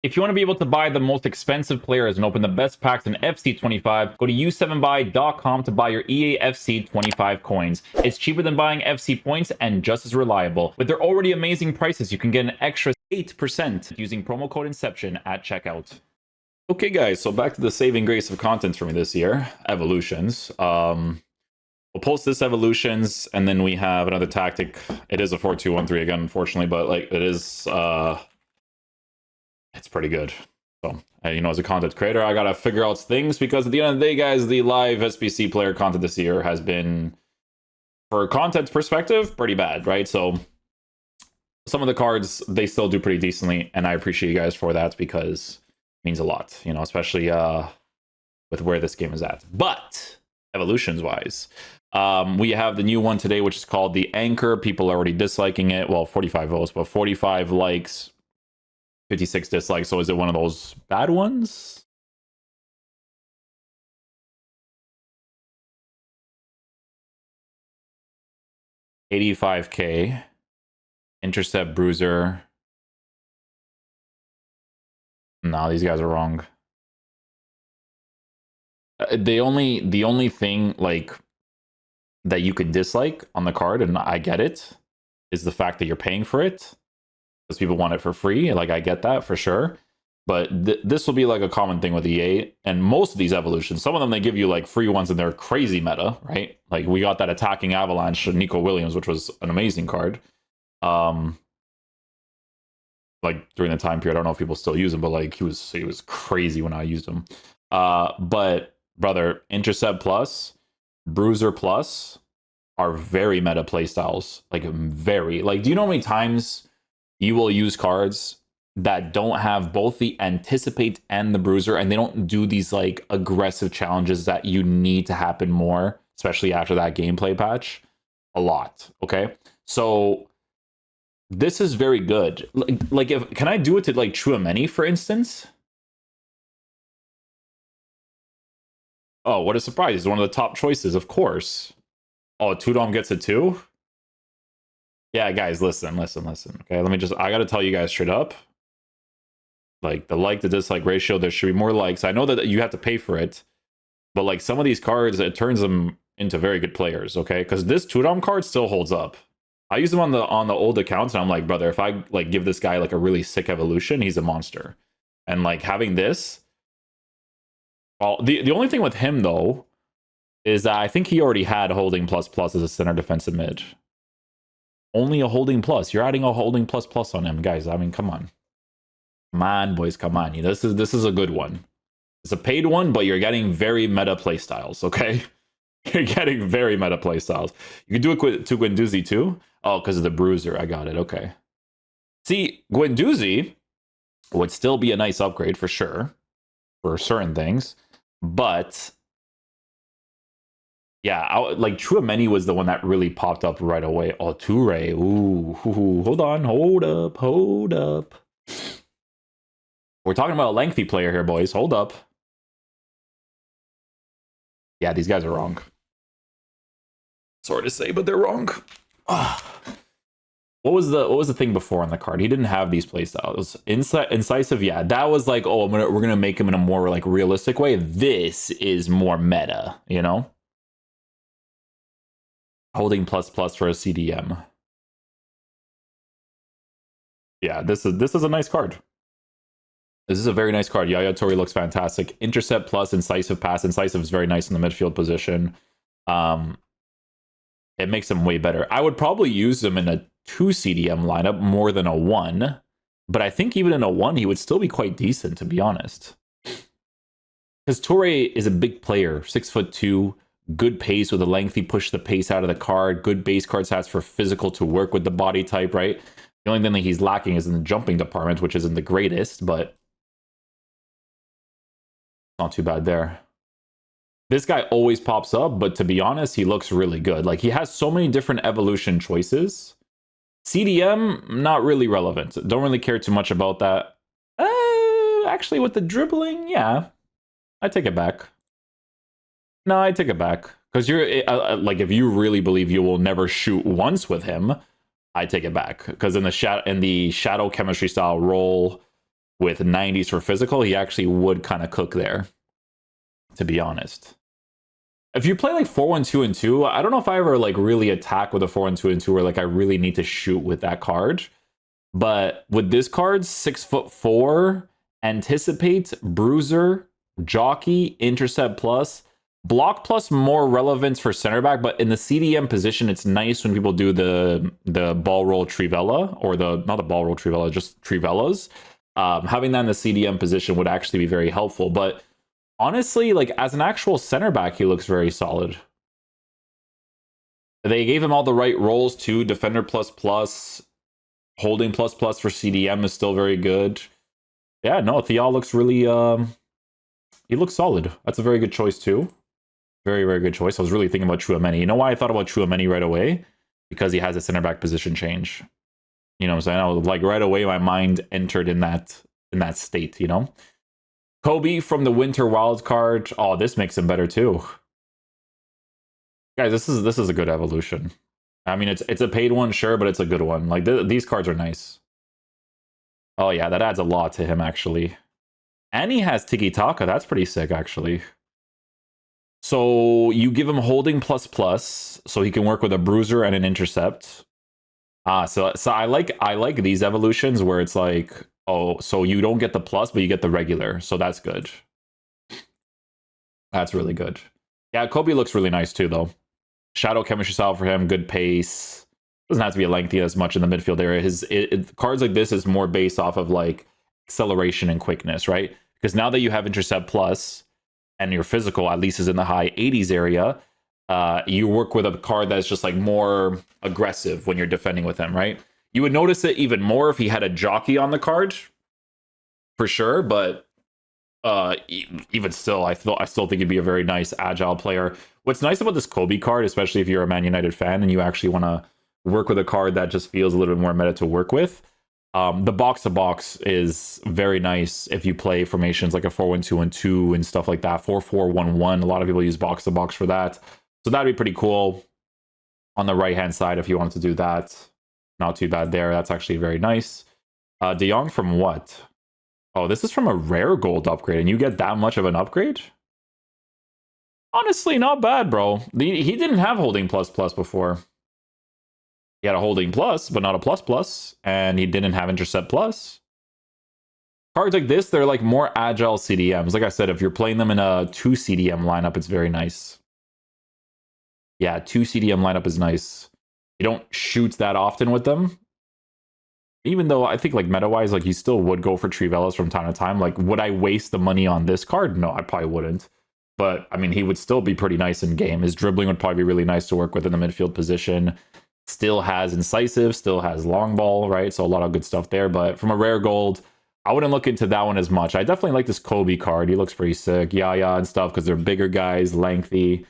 If you want to be able to buy the most expensive players and open the best packs in FC25, go to u7buy.com to buy your EA FC 25 coins. It's cheaper than buying FC points and just as reliable. With their already amazing prices, you can get an extra 8% using promo code Inception at checkout. Okay guys, so back to the saving grace of content for me this year, Evolutions. We'll post this Evolutions, and then we have another tactic. It is a 4-2-1-3 again, unfortunately, but like it is it's pretty good. So, you know, as a content creator, I gotta figure out things, because at the end of the day, guys, the live SBC player content this year has been, for a content perspective, pretty bad, right? So some of the cards, they still do pretty decently, and I appreciate you guys for that, because it means a lot, you know, especially with where this game is at. But Evolutions wise, we have the new one today, which is called the Anchor. People are already disliking it. Well, 45 votes, but 45 likes, 56 dislikes. So is it one of those bad ones? $85K. Intercept Bruiser. Nah, these guys are wrong. The only thing like that you can dislike on the card, and I get it, is the fact that you're paying for it, because people want it for free. Like, I get that for sure, but this will be like a common thing with EA, and most of these Evolutions, some of them they give you like free ones and they're crazy meta, right? Like we got that Attacking Avalanche Nico Williams, which was an amazing card. Like during the time period, I don't know if people still use him, but like he was crazy when I used him. But brother, Intercept Plus, Bruiser Plus are very meta playstyles. Like very, like, do you know how many times you will use cards that don't have both the Anticipate and the Bruiser, and they don't do these like aggressive challenges that you need to happen more, especially after that gameplay patch? A lot. Okay, so this is very good. Like if can I do it to like Tchouameni, for instance? Oh, what a surprise. He's one of the top choices, of course. Oh, Tudom gets it too? Yeah, guys, listen. Okay, I gotta tell you guys straight up. Like, the like to dislike ratio, there should be more likes. I know that you have to pay for it, but like some of these cards, it turns them into very good players, okay? Because this Tudom card still holds up. I use them on the old accounts, and I'm like, brother, if I like give this guy like a really sick evolution, he's a monster. And like having this, well, the only thing with him though is that I think he already had holding plus plus as a center defensive mid. Only a holding plus. You're adding a holding plus plus on him, guys. I mean, come on, boys, come on. This is a good one. It's a paid one, but you're getting very meta play styles. Okay, you're getting very meta play styles. You can do it to Guendouzi too. Oh, because of the Bruiser. I got it. Okay. See, Guendouzi would still be a nice upgrade for sure, for certain things. But yeah, like Tchouameni was the one that really popped up right away. Oh, Toure. Ooh, hold on. Hold up. We're talking about a lengthy player here, boys. Hold up. Yeah, these guys are wrong. Sorry to say, but they're wrong. What was the thing before on the card? He didn't have these playstyles. Incisive, yeah. That was like, oh, we're gonna make him in a more like realistic way. This is more meta, you know? Holding plus plus for a CDM. Yeah, this is a nice card. This is a very nice card. Yaya Toure looks fantastic. Intercept plus Incisive pass. Incisive is very nice in the midfield position. It makes him way better. I would probably use him in a 2 CDM lineup more than a 1. But I think even in a 1, he would still be quite decent, to be honest. Because Toure is a big player. 6'2", good pace with a lengthy push the pace out of the card. Good base card stats for physical to work with the body type, right? The only thing that he's lacking is in the jumping department, which isn't the greatest, but not too bad there. This guy always pops up, but to be honest, he looks really good. Like, he has so many different evolution choices. CDM, not really relevant. Don't really care too much about that. Actually, with the dribbling, yeah. I take it back. No, I take it back. Because you're, like, if you really believe you will never shoot once with him, I take it back. Because in the shadow chemistry style role, with 90s for physical, he actually would kind of cook there, to be honest. If you play like 4-1-2 and 2, I don't know if I ever like really attack with a 4-1-2 and 2 where like I really need to shoot with that card. But with this card, 6'4", anticipate, bruiser, jockey, intercept plus, block plus more relevance for center back, but in the CDM position, it's nice when people do the ball roll trivella, or not the ball roll trivella, just trivellas. Having that in the CDM position would actually be very helpful. But honestly, like as an actual center back, he looks very solid. They gave him all the right roles too. Defender plus plus, holding plus plus for CDM is still very good. Yeah, no, Thial looks really he looks solid. That's a very good choice too. Very, very good choice. I was really thinking about Tchouameni. You know why I thought about Tchouameni right away? Because he has a center back position change. You know what I'm saying? I was like right away my mind entered in that state, you know? Kobe from the Winter Wild card. Oh, this makes him better too. Guys, this is a good evolution. I mean, it's a paid one, sure, but it's a good one. Like these cards are nice. Oh yeah, that adds a lot to him actually. And he has Tiki Taka. That's pretty sick actually. So you give him holding plus plus, so he can work with a bruiser and an intercept. So I like these evolutions where it's like, oh, so you don't get the plus, but you get the regular. So that's good. That's really good. Yeah, Kobe looks really nice too, though. Shadow chemistry style for him, good pace. Doesn't have to be lengthy as much in the midfield area. Cards like this is more based off of like acceleration and quickness, right? Because now that you have intercept plus and your physical at least is in the high 80s area, you work with a card that's just like more aggressive when you're defending with him, right? You would notice it even more if he had a jockey on the card, for sure. But even still, I still think he'd be a very nice agile player. What's nice about this Kobe card, especially if you're a Man United fan and you actually want to work with a card that just feels a little bit more meta to work with, the box-to-box is very nice if you play formations like a 4-1-2-1-2 and stuff like that. 4-4-1-1. A lot of people use box-to-box for that. So that'd be pretty cool on the right-hand side if you wanted to do that. Not too bad there. That's actually very nice. De Jong from what? Oh, this is from a rare gold upgrade, and you get that much of an upgrade? Honestly, not bad, bro. He didn't have holding plus plus before. He had a holding plus, but not a plus plus, and he didn't have intercept plus. Cards like this, they're like more agile CDMs. Like I said, if you're playing them in a 2 CDM lineup, it's very nice. Yeah, 2 CDM lineup is nice. You don't shoot that often with them. Even though I think like meta-wise, like you still would go for Trivellas from time to time. Like, would I waste the money on this card? No, I probably wouldn't. But, I mean, he would still be pretty nice in game. His dribbling would probably be really nice to work with in the midfield position. Still has incisive, still has long ball, right? So a lot of good stuff there. But from a rare gold, I wouldn't look into that one as much. I definitely like this Kobe card. He looks pretty sick. Yaya and stuff because they're bigger guys, lengthy.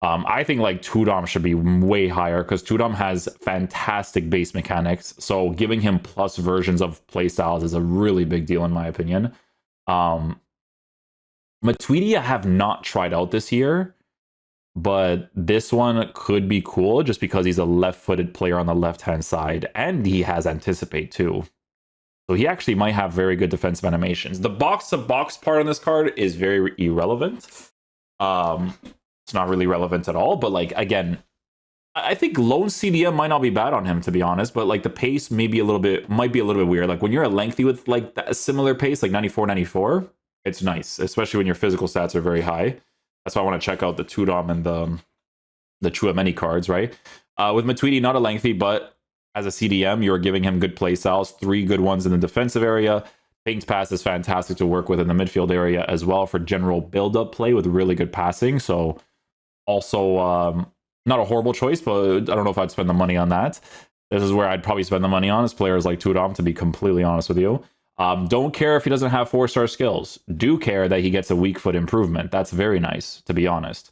I think like Tudom should be way higher because Tudom has fantastic base mechanics. So giving him plus versions of playstyles is a really big deal in my opinion. Matuidi I have not tried out this year, but this one could be cool just because he's a left-footed player on the left-hand side and he has anticipate too. So he actually might have very good defensive animations. The box-to-box part on this card is very irrelevant. It's not really relevant at all, but like again, I think lone CDM might not be bad on him to be honest, but like the pace might be a little bit weird. Like when you're a lengthy with like a similar pace, like 94, it's nice, especially when your physical stats are very high. That's why I want to check out the Tudom and the Tchouameni cards, right? With Matuidi, not a lengthy, but as a CDM, you're giving him good play styles, 3 good ones in the defensive area. Paint pass is fantastic to work with in the midfield area as well for general build-up play with really good passing. So also not a horrible choice, but I don't know if I'd spend the money on that. This is where I'd probably spend the money on is players like Tudom, to be completely honest with you. Don't care if he doesn't have 4-star skills. Do care that he gets a weak foot improvement. That's very nice, to be honest.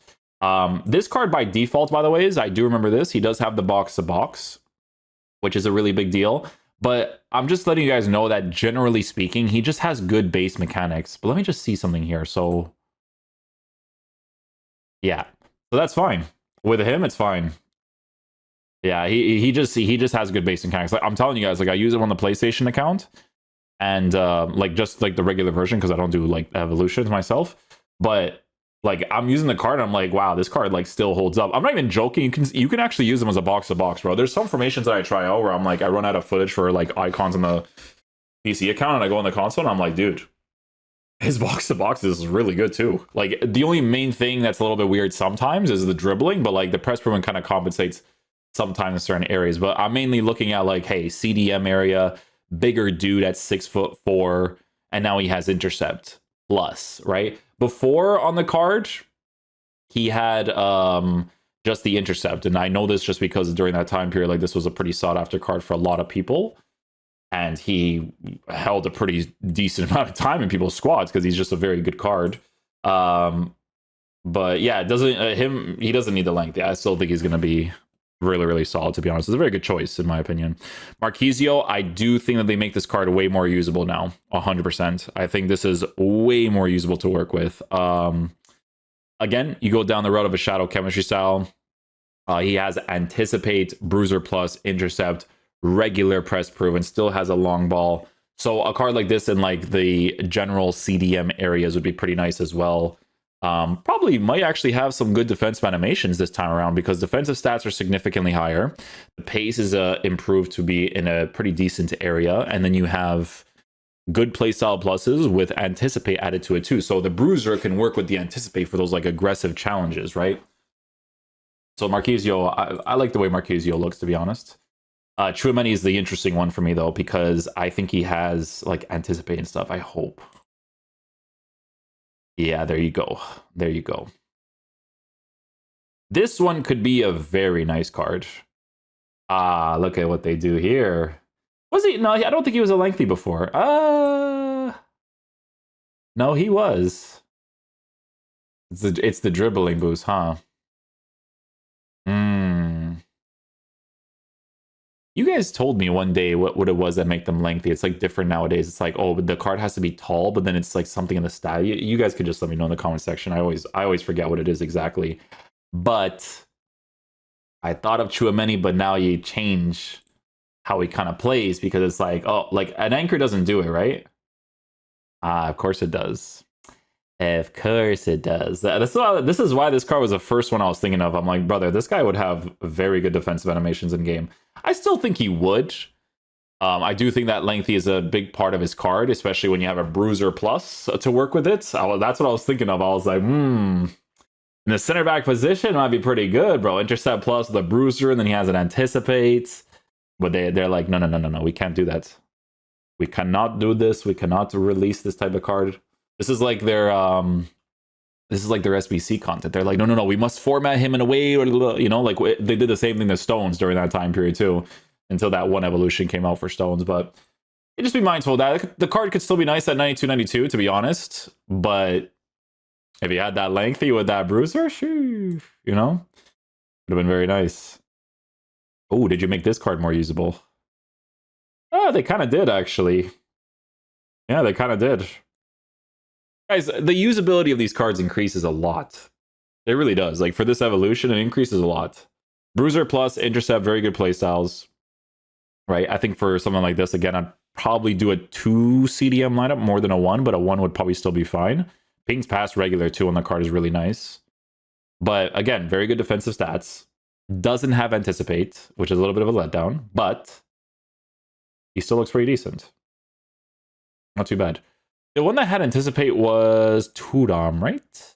This card by default, by the way, I do remember this. He does have the box-to-box, which is a really big deal. But I'm just letting you guys know that generally speaking, he just has good base mechanics. But let me just see something here. So, yeah. So that's fine. With him, it's fine. Yeah, he just has good base mechanics. Like I'm telling you guys, like I use him on the PlayStation account. and like just like the regular version because I don't do like evolutions myself. But like I'm using the card and I'm like, wow, this card like still holds up. I'm not even joking. You can actually use them as a box to box, bro. There's some formations that I try out where I'm like I run out of footage for like icons on the PC account and I go on the console and I'm like, dude, his box to box is really good too. Like the only main thing that's a little bit weird sometimes is the dribbling, but like the press proven kind of compensates sometimes in certain areas. But I'm mainly looking at like, hey, CDM area, bigger dude at 6'4", and now he has intercept plus, right? Before on the card, he had just the intercept, and I know this just because during that time period, like this was a pretty sought after card for a lot of people. And he held a pretty decent amount of time in people's squads because he's just a very good card. But yeah, it doesn't he doesn't need the length. Yeah, I still think he's going to be really, really solid, to be honest. It's a very good choice, in my opinion. Marquisio, I do think that they make this card way more usable now, 100%. I think this is way more usable to work with. Again, you go down the road of a Shadow Chemistry style. He has Anticipate, Bruiser Plus, Intercept, regular press proven, still has a long ball. So a card like this in like the general CDM areas would be pretty nice as well. Probably might actually have some good defensive animations this time around because defensive stats are significantly higher. The pace is improved to be in a pretty decent area, and then you have good playstyle pluses with Anticipate added to it too. So the Bruiser can work with the Anticipate for those like aggressive challenges, right? So Marquisio, I like the way Marquisio looks, to be honest. Tchouameni is the interesting one for me, though, because I think he has, like, Anticipate and stuff, I hope. Yeah, there you go. There you go. This one could be a very nice card. Ah, look at what they do here. Was he? No, I don't think he was a lengthy before. No, he was. It's the dribbling boost, huh? You guys told me one day what it was that make them lengthy. It's like different nowadays. It's like, oh, the card has to be tall, but then it's like something in the style. You guys could just let me know in the comment section. I always forget what it is exactly. But I thought of Tchouameni, but now you change how he kind of plays because it's like, oh, like an anchor doesn't do it, right? Ah, of course it does. Of course it does. This is why this card was the first one I was thinking of. I'm like, brother, this guy would have very good defensive animations in game. I still think he would. I do think that lengthy is a big part of his card, especially when you have a Bruiser Plus to work with it. That's what I was thinking of. I was like, in the center back position might be pretty good, bro. Intercept Plus with a Bruiser, and then he has an Anticipate. But they're like, no, we can't do that. We cannot do this. We cannot release this type of card. This is like their SBC content. They're like, no, we must format him in a way, or like they did the same thing to Stones during that time period too, until that one evolution came out for Stones. But just be mindful that the card could still be nice at 92, to be honest. But if you had that lengthy with that Bruiser, would have been very nice. Oh, did you make this card more usable? Oh, they kind of did, actually. Yeah, they kind of did. Guys, the usability of these cards increases a lot. It really does. Like, for this evolution, it increases a lot. Bruiser Plus, Intercept, very good playstyles. Right? I think for something like this, again, I'd probably do a 2 CDM lineup more than a 1, but a 1 would probably still be fine. Ping's Pass regular, too, on the card is really nice. But, again, very good defensive stats. Doesn't have Anticipate, which is a little bit of a letdown, but he still looks pretty decent. Not too bad. The one that had Anticipate was Tudom, right?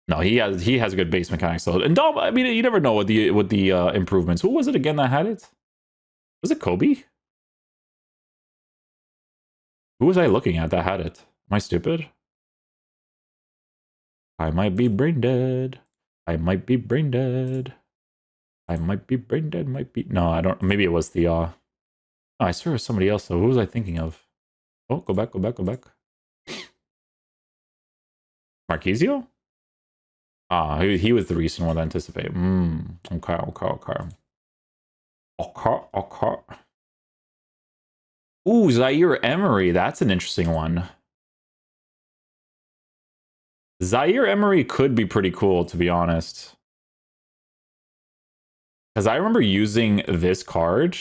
No, he has a good base mechanics though. And Dom, I mean, you never know with the improvements. Who was it again that had it? Was it Kobe? Who was I looking at that had it? Am I stupid? I might be brain dead. I might be brain dead. I might be brain dead. Might be. No, I don't. Maybe it was the. Oh, I swear it was somebody else though. Who was I thinking of? Oh, go back. Marquisio? Ah, he was the recent one to Anticipate. Okay. Ooh, Zaire Emery. That's an interesting one. Zaire Emery could be pretty cool, to be honest. Because I remember using this card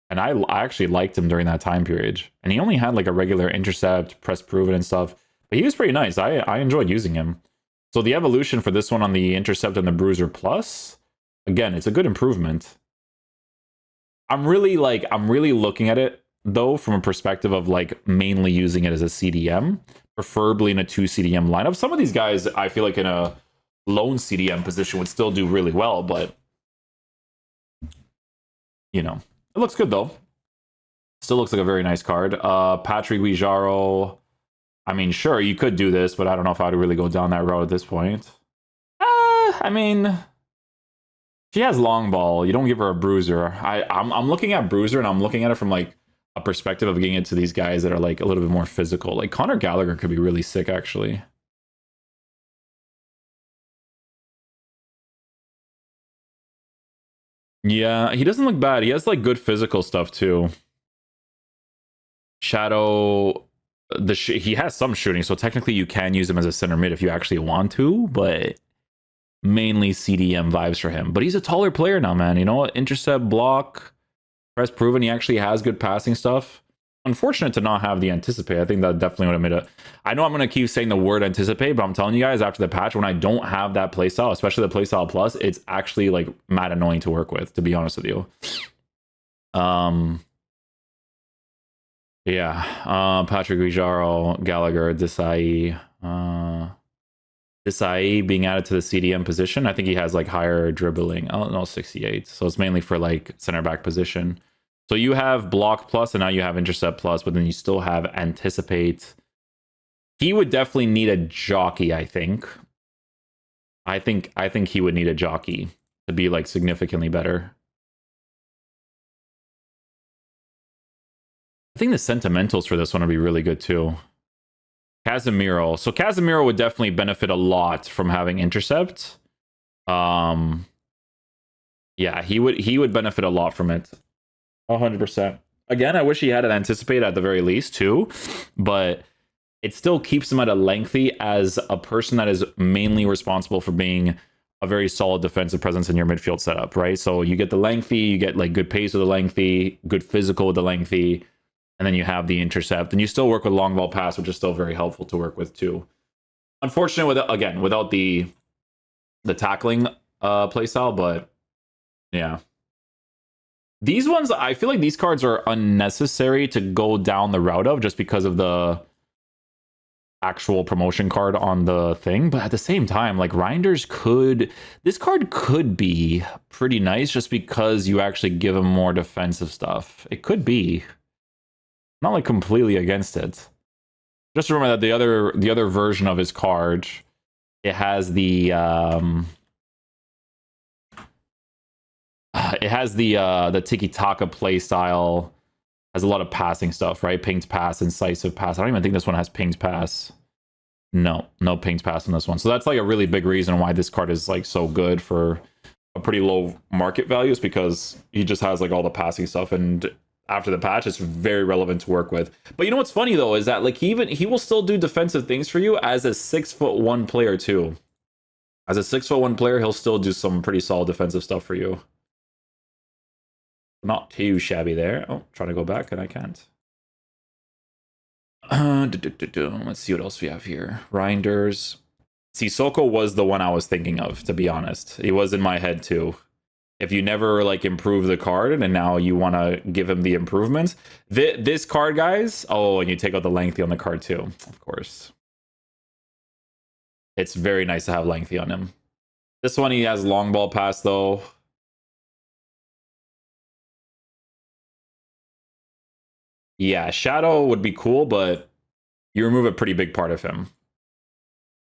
And I actually liked him during that time period. And he only had like a regular intercept, press proven and stuff. But he was pretty nice. I enjoyed using him. So the evolution for this one on the intercept and the bruiser plus, again, it's a good improvement. I'm really looking at it though from a perspective of like mainly using it as a CDM, preferably in a 2 CDM lineup. Some of these guys I feel like in a lone CDM position would still do really well, but you know, it looks good though. Still looks like a very nice card. Patrick Guijaro. I mean, sure, you could do this, but I don't know if I'd really go down that road at this point. I mean, she has long ball. You don't give her a bruiser. I'm looking at bruiser, and I'm looking at it from like a perspective of getting into these guys that are like a little bit more physical. Like Conor Gallagher could be really sick, actually. Yeah, he doesn't look bad. He has like good physical stuff too. Shadow, he has some shooting, so technically you can use him as a center mid if you actually want to, but mainly CDM vibes for him. But he's a taller player now, man. You know, intercept, block, press proven. He actually has good passing stuff. Unfortunate to not have the anticipate. I think that definitely would have made it. I know I'm going to keep saying the word anticipate, but I'm telling you guys, after the patch, when I don't have that playstyle, especially the playstyle plus, it's actually like mad annoying to work with, to be honest with you. Yeah. Patrick Guijaro, Gallagher, Desai. Desai being added to the CDM position. I think he has like higher dribbling. Oh no, 68. So it's mainly for like center back position. So you have block plus, and now you have intercept plus, but then you still have anticipate. He would definitely need a jockey, I think. I think he would need a jockey to be like significantly better. I think the sentimentals for this one would be really good too. Casemiro. So Casemiro would definitely benefit a lot from having intercept. Yeah, he would benefit a lot from it. 100%. Again, I wish he had an anticipate at the very least too, but it still keeps him at a lengthy as a person that is mainly responsible for being a very solid defensive presence in your midfield setup, right? So you get the lengthy, you get like good pace with the lengthy, good physical with the lengthy, and then you have the intercept, and you still work with long ball pass, which is still very helpful to work with too. Unfortunate without the tackling playstyle, but yeah. These ones, I feel like these cards are unnecessary to go down the route of just because of the actual promotion card on the thing. But at the same time, like this card could be pretty nice just because you actually give him more defensive stuff. It could be. Not like completely against it. Just remember that the other version of his card, it has the tiki-taka play style, has a lot of passing stuff, right? Pinged pass, incisive pass. I don't even think this one has pinged pass. No pinged pass on this one. So that's like a really big reason why this card is like so good for a pretty low market value, is because he just has like all the passing stuff, and after the patch, it's very relevant to work with. But you know what's funny though is that like he will still do defensive things for you as a 6'1" player too. As a 6'1" player, he'll still do some pretty solid defensive stuff for you. Not too shabby there. Oh, trying to go back and I can't. Let's see what else we have here. Reinders. Sissoko was the one I was thinking of, to be honest. He was in my head too. If you never like improve the card and now you want to give him the improvements, this card, guys. Oh, and you take out the lengthy on the card too, of course. It's very nice to have lengthy on him. This one, he has long ball pass though. Yeah, Shadow would be cool, but you remove a pretty big part of him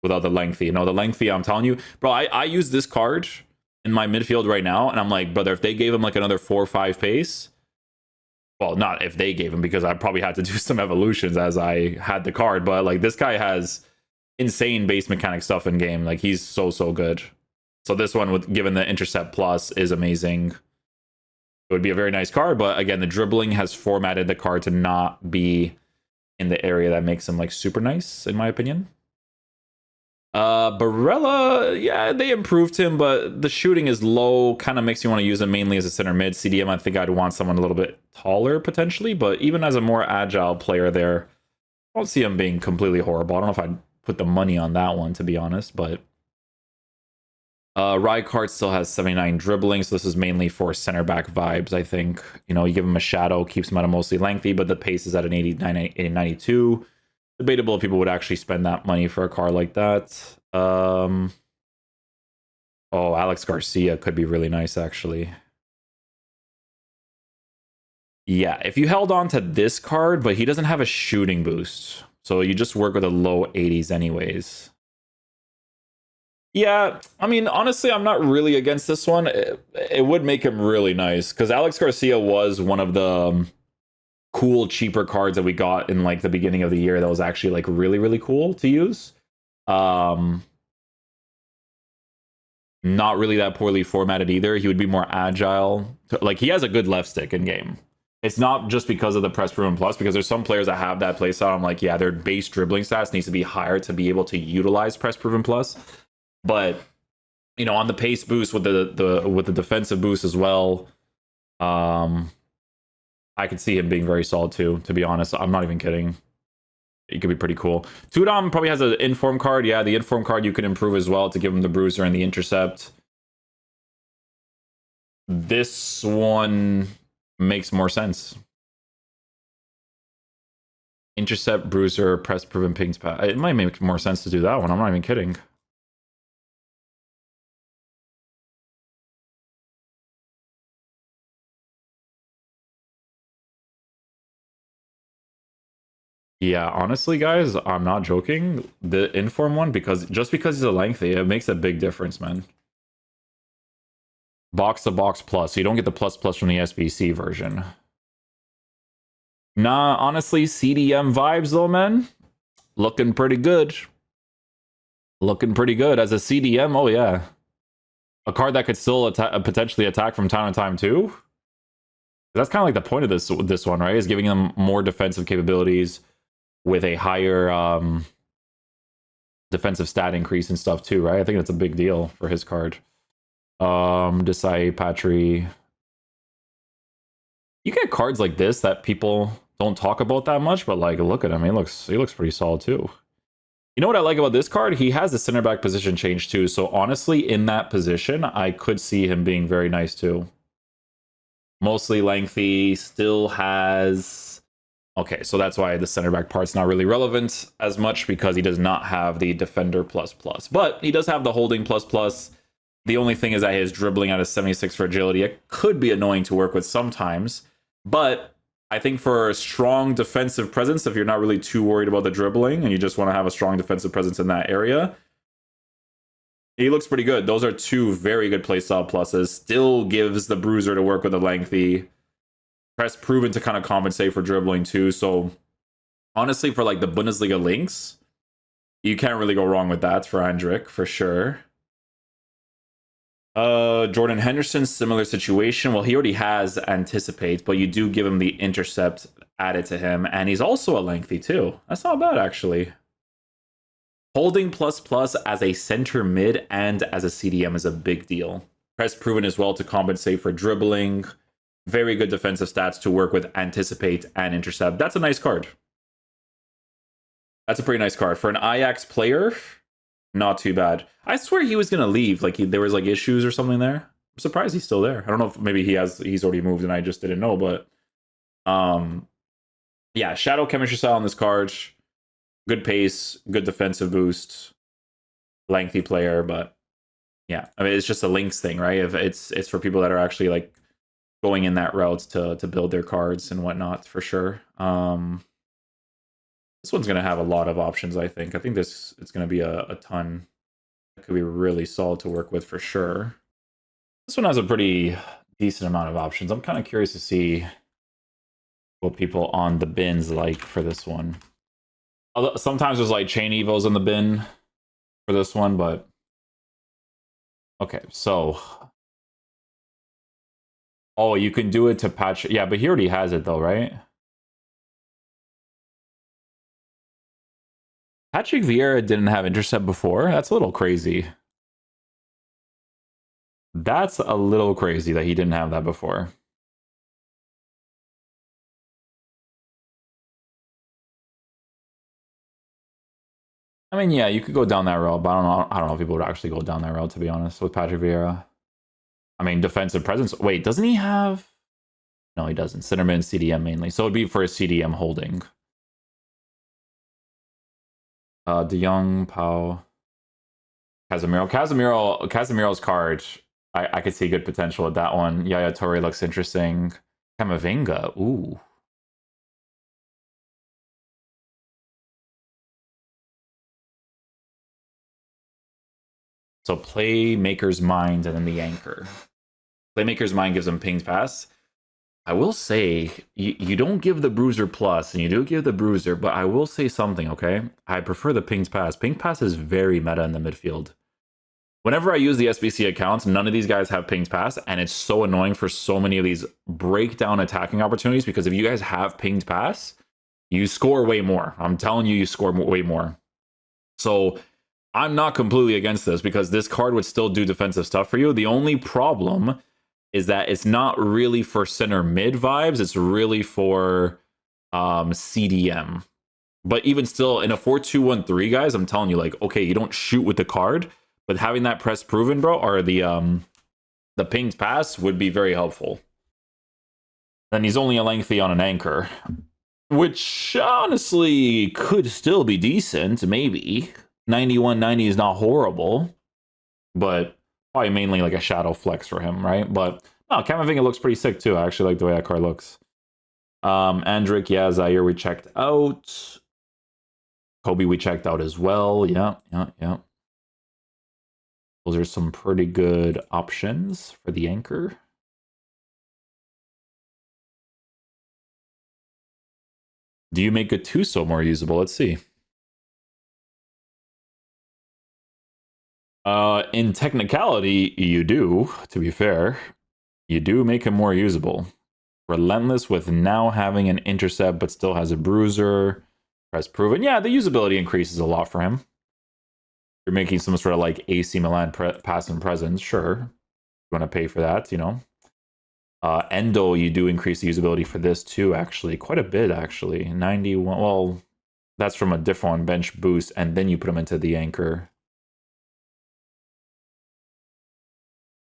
without the lengthy. You know, the lengthy, I'm telling you, bro, I use this card in my midfield right now, and I'm like, brother, if they gave him like another 4 or 5 pace, well, not if they gave him, because I probably had to do some evolutions as I had the card, but like this guy has insane base mechanic stuff in game. Like he's so good. So this one, with given the intercept plus, is amazing. It would be a very nice card, but again, the dribbling has formatted the card to not be in the area that makes him like super nice, in my opinion. Barella, yeah, they improved him, but the shooting is low. Kind of makes you want to use him mainly as a center mid. CDM, I think I'd want someone a little bit taller potentially, but even as a more agile player there, I don't see him being completely horrible. I don't know if I'd put the money on that one, to be honest, but Rijkaard still has 79 dribbling, so this is mainly for center back vibes, I think. You know, you give him a shadow, keeps him at a mostly lengthy, but the pace is at an 89, 92. Debatable if people would actually spend that money for a car like that. Oh, Alex Garcia could be really nice, actually. Yeah, if you held on to this card, but he doesn't have a shooting boost, so you just work with a low 80s anyways. Yeah, I mean, honestly, I'm not really against this one. It would make him really nice, because Alex Garcia was one of the cool, cheaper cards that we got in like the beginning of the year that was actually like really, really cool to use. Not really that poorly formatted either. He would be more agile. Like, he has a good left stick in game. It's not just because of the press proven plus, because there's some players that have that playstyle. I'm like, yeah, their base dribbling stats needs to be higher to be able to utilize press proven plus. But you know, on the pace boost with the defensive boost as well, I could see him being very solid too. To be honest, I'm not even kidding. It could be pretty cool. Tudom probably has an inform card. Yeah, the inform card you can improve as well to give him the bruiser and the intercept. This one makes more sense. Intercept, bruiser, press, proven pings. It might make more sense to do that one. I'm not even kidding. Yeah, honestly, guys, I'm not joking. The inform one, because he's a lengthy, it makes a big difference, man. Box to box plus. So you don't get the plus plus from the SBC version. Nah, honestly, CDM vibes though, man. Looking pretty good. Looking pretty good as a CDM. Oh yeah, a card that could still potentially attack from time to time too. That's kind of like the point of this one, right? Is giving them more defensive capabilities with a higher defensive stat increase and stuff too, right? I think that's a big deal for his card. Desai, Patry. You get cards like this that people don't talk about that much, but like, look at him. He looks pretty solid too. You know what I like about this card? He has the center back position change too. So honestly, in that position, I could see him being very nice too. Mostly lengthy, still has... Okay, so that's why the center back part's not really relevant as much, because he does not have the defender plus plus. But he does have the holding plus plus. The only thing is that his dribbling out of 76 for agility. It could be annoying to work with sometimes, but I think for a strong defensive presence, if you're not really too worried about the dribbling and you just want to have a strong defensive presence in that area, he looks pretty good. Those are two very good playstyle pluses. Still gives the bruiser to work with a lengthy. Press proven to kind of compensate for dribbling too. So honestly, for like the Bundesliga links, you can't really go wrong with that for Andrik, for sure. Jordan Henderson, similar situation. Well, he already has anticipate, but you do give him the intercept added to him, and he's also a lengthy too. That's not bad, actually. Holding plus plus as a center mid and as a CDM is a big deal. Press proven as well to compensate for dribbling. Very good defensive stats to work with anticipate and intercept. That's a nice card. That's a pretty nice card. For an Ajax player, not too bad. I swear he was going to leave. Like, there was like issues or something there. I'm surprised he's still there. I don't know if maybe he's already moved and I just didn't know, but yeah, shadow chemistry style on this card. Good pace, good defensive boost, lengthy player, but yeah, I mean, it's just a links thing, right? If it's for people that are actually like going in that route to build their cards and whatnot, for sure. This one's gonna have a lot of options, I think. I think it's gonna be a ton. It could be really solid to work with for sure. This one has a pretty decent amount of options. I'm kind of curious to see what people on the bins like for this one. Although sometimes there's like chain evos in the bin for this one, but okay, so oh, you can do it to patch. Yeah, but he already has it though, right? Patrick Vieira didn't have intercept before. That's a little crazy. That's a little crazy that he didn't have that before. I mean, yeah, you could go down that route, but I don't know if people would actually go down that route, to be honest, with Patrick Vieira. I mean, defensive presence. Wait, doesn't he have? No, he doesn't. Centerman, CDM mainly. So it'd be for a CDM holding. De Jong, Pau, Casemiro's card. I could see good potential with that one. Yaya Toure looks interesting. Camavinga, ooh. So Playmaker's Mind and then the Anchor. Playmaker's Mind gives him pinged pass. I will say, you don't give the Bruiser plus, and you do give the Bruiser, but I will say something, okay? I prefer the pinged pass. Pinged pass is very meta in the midfield. Whenever I use the SBC accounts, none of these guys have pinged pass, and it's so annoying for so many of these breakdown attacking opportunities, because if you guys have pinged pass, you score way more. I'm telling you, you score way more. So I'm not completely against this, because this card would still do defensive stuff for you. The only problem is that it's not really for center mid vibes. It's really for CDM. But even still, in a 4-2-1-3, guys, I'm telling you, like, okay, you don't shoot with the card, but having that press proven, bro, or the pinged pass would be very helpful. Then he's only a lengthy on an anchor, which honestly could still be decent, maybe. 91-90 is not horrible, but probably mainly like a shadow flex for him, right? But no, Camavinga looks pretty sick too. I actually like the way that card looks. Andrick, yeah, Zaire we checked out. Kobe we checked out as well. Yeah. Those are some pretty good options for the anchor. Do you make Gattuso more usable? Let's see. In technicality, you do, to be fair. You do make him more usable. Relentless with now having an intercept, but still has a bruiser. Press proven. Yeah, the usability increases a lot for him. You're making some sort of like AC Milan pass and presence, sure. You want to pay for that, you know. Endo, you do increase the usability for this too, actually. Quite a bit, actually. 91. Well, that's from a different one, bench boost, and then you put him into the anchor.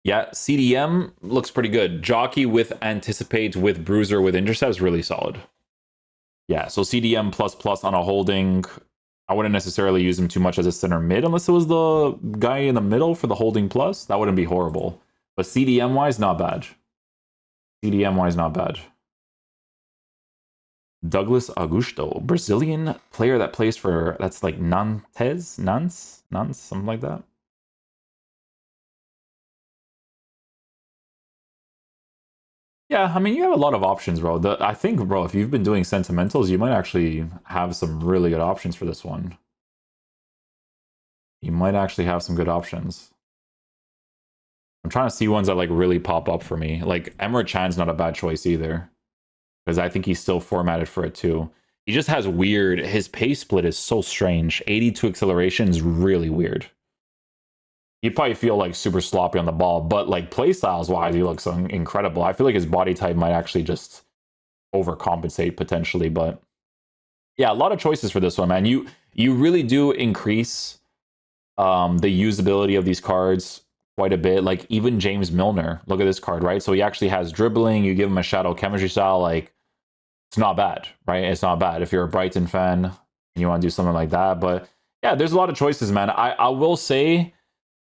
Yeah, CDM looks pretty good. Jockey with anticipate with bruiser with intercept is really solid. Yeah, so CDM plus on a holding. I wouldn't necessarily use him too much as a center mid unless it was the guy in the middle for the holding plus. That wouldn't be horrible. But CDM wise, not bad. CDM wise, not bad. Douglas Augusto, Brazilian player that plays for, that's like Nantes, something like that. Yeah, I mean, you have a lot of options, bro. I think, bro, if you've been doing sentimentals, you might actually have some really good options for this one. You might actually have some good options. I'm trying to see ones that like really pop up for me. Like Emre Can's not a bad choice either, because I think he's still formatted for it too. He just has weird. His pace split is so strange. 82 acceleration is really weird. You probably feel like super sloppy on the ball, but like playstyles wise, he looks incredible. I feel like his body type might actually just overcompensate potentially, but yeah, a lot of choices for this one, man. You really do increase the usability of these cards quite a bit. Like even James Milner, look at this card, right? So he actually has dribbling. You give him a shadow chemistry style, like it's not bad, right? It's not bad if you're a Brighton fan and you want to do something like that. But yeah, there's a lot of choices, man. I will say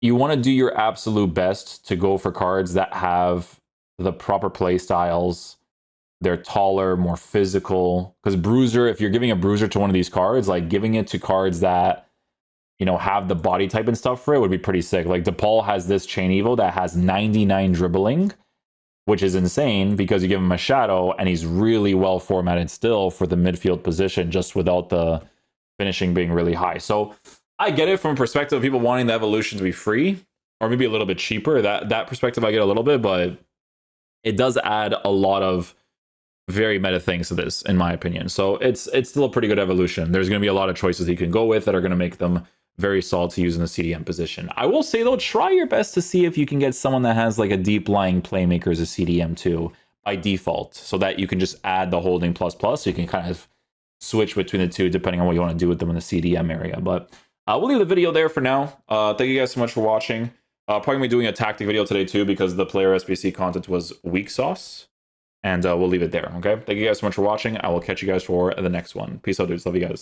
you want to do your absolute best to go for cards that have the proper play styles. They're taller, more physical. Because bruiser, if you're giving a bruiser to one of these cards, like giving it to cards that, you know, have the body type and stuff for it would be pretty sick. Like DePaul has this Chain Evo that has 99 dribbling, which is insane because you give him a shadow and he's really well formatted still for the midfield position, just without the finishing being really high. So I get it from a perspective of people wanting the evolution to be free or maybe a little bit cheaper. That perspective I get a little bit, but it does add a lot of very meta things to this, in my opinion. So it's still a pretty good evolution. There's going to be a lot of choices you can go with that are going to make them very solid to use in the CDM position. I will say though, try your best to see if you can get someone that has like a deep lying playmaker as a CDM too by default, so that you can just add the holding plus plus, so you can kind of switch between the two depending on what you want to do with them in the CDM area. But we'll leave the video there for now. Thank you guys so much for watching. Probably gonna be doing a tactic video today too, because the player SBC content was weak sauce. And we'll leave it there, okay? Thank you guys so much for watching. I will catch you guys for the next one. Peace out, dudes. Love you guys.